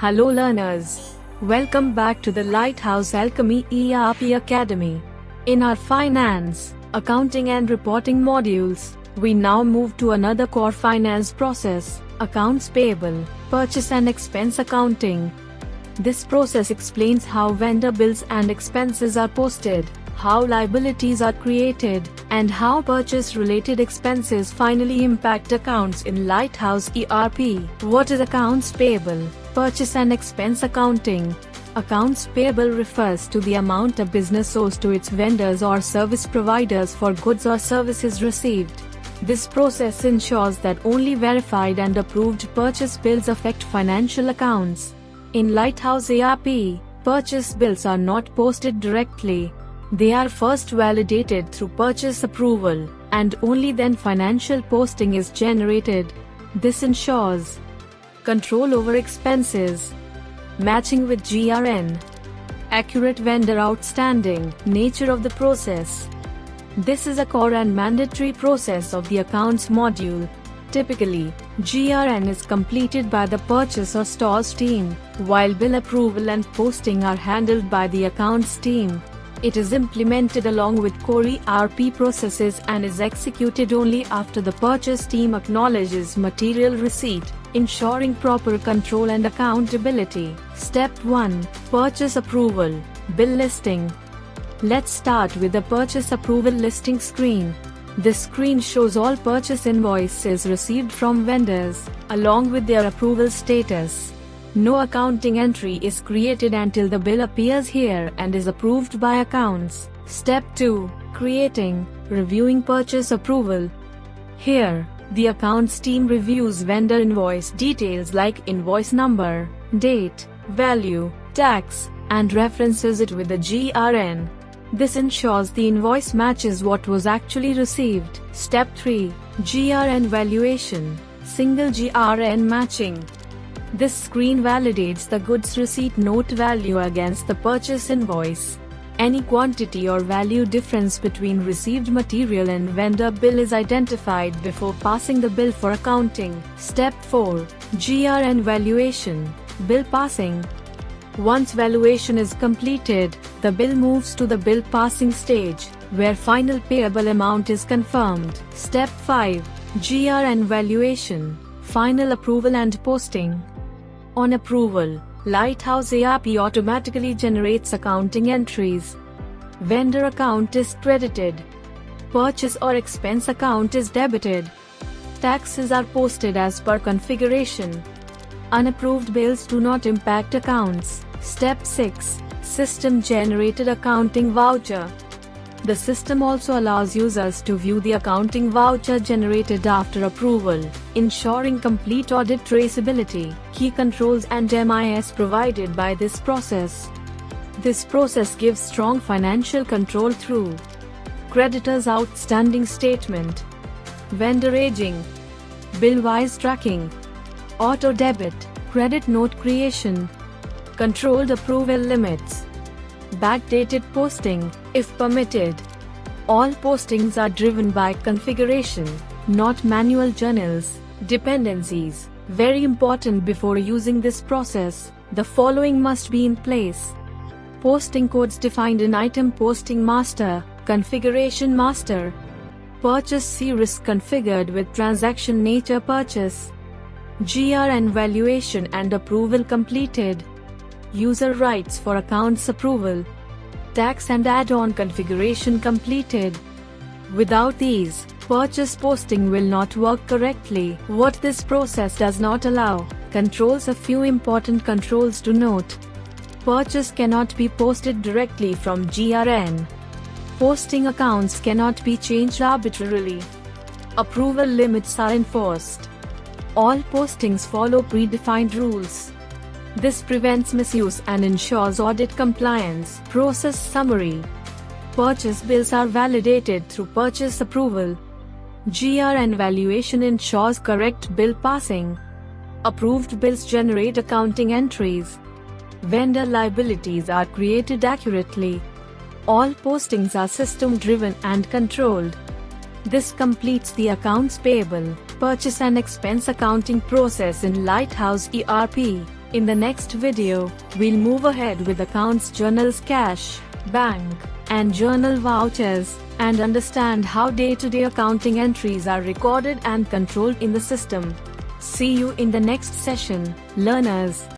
Hello learners. Welcome back to the Lighthouse Alchemy ERP Academy. In our finance, accounting and reporting modules, we now move to another core finance process, accounts payable, purchase and expense accounting. This process explains how vendor bills and expenses are posted, how liabilities are created, and how purchase-related expenses finally impact accounts in Lighthouse ERP. What is accounts payable? Purchase and expense accounting. Accounts payable refers to the amount a business owes to its vendors or service providers for goods or services received. This process ensures that only verified and approved purchase bills affect financial accounts. In Lighthouse ERP, purchase bills are not posted directly. They are first validated through purchase approval, and only then financial posting is generated. This ensures control over expenses, matching with GRN, accurate vendor outstanding, nature of the process. This is a core and mandatory process of the accounts module. Typically, GRN is completed by the purchase or stores team, while bill approval and posting are handled by the accounts team. It is implemented along with core ERP processes and is executed only after the purchase team acknowledges material receipt, ensuring proper control and accountability. Step 1. Purchase approval. Bill listing. Let's start with the purchase approval listing screen. This screen shows all purchase invoices received from vendors, along with their approval status. No accounting entry is created until the bill appears here and is approved by accounts. Step 2. Creating, reviewing purchase approval. Here, the accounts team reviews vendor invoice details like invoice number, date, value, tax, and references it with the GRN. This ensures the invoice matches what was actually received. Step 3. GRN valuation, single GRN matching. This screen validates the goods receipt note value against the purchase invoice. Any quantity or value difference between received material and vendor bill is identified before passing the bill for accounting. Step 4. GRN valuation, bill passing. Once valuation is completed, the bill moves to the bill passing stage, where final payable amount is confirmed. Step 5. GRN valuation, final approval and posting. On approval, Lighthouse ERP automatically generates accounting entries. Vendor account is credited. Purchase or expense account is debited. Taxes are posted as per configuration. Unapproved bills do not impact accounts. Step 6. System-generated accounting voucher. The system also allows users to view the accounting voucher generated after approval, ensuring complete audit traceability, key controls and MIS provided by this process. This process gives strong financial control through creditors' outstanding statement, vendor aging, bill-wise tracking, auto debit, credit note creation, controlled approval limits, backdated posting, if permitted. All postings are driven by configuration, not manual journals. Dependencies. Very important before using this process, the following must be in place. Posting codes defined in Item Posting Master, Configuration Master. Purchase series configured with Transaction Nature Purchase. GRN valuation and approval completed. User rights for accounts approval. Tax and add-on configuration completed. Without these, purchase posting will not work correctly. What this process does not allow, controls. A few important controls to note. Purchase cannot be posted directly from GRN. Posting accounts cannot be changed arbitrarily. Approval limits are enforced. All postings follow predefined rules. This prevents misuse and ensures audit compliance. Process summary. Purchase bills are validated through purchase approval. GRN valuation ensures correct bill passing. Approved bills generate accounting entries. Vendor liabilities are created accurately. All postings are system-driven and controlled. This completes the accounts payable, purchase and expense accounting process in Lighthouse ERP. In the next video, we'll move ahead with accounts journals, cash, bank, and journal vouchers, and understand how day-to-day accounting entries are recorded and controlled in the system. See you in the next session, learners.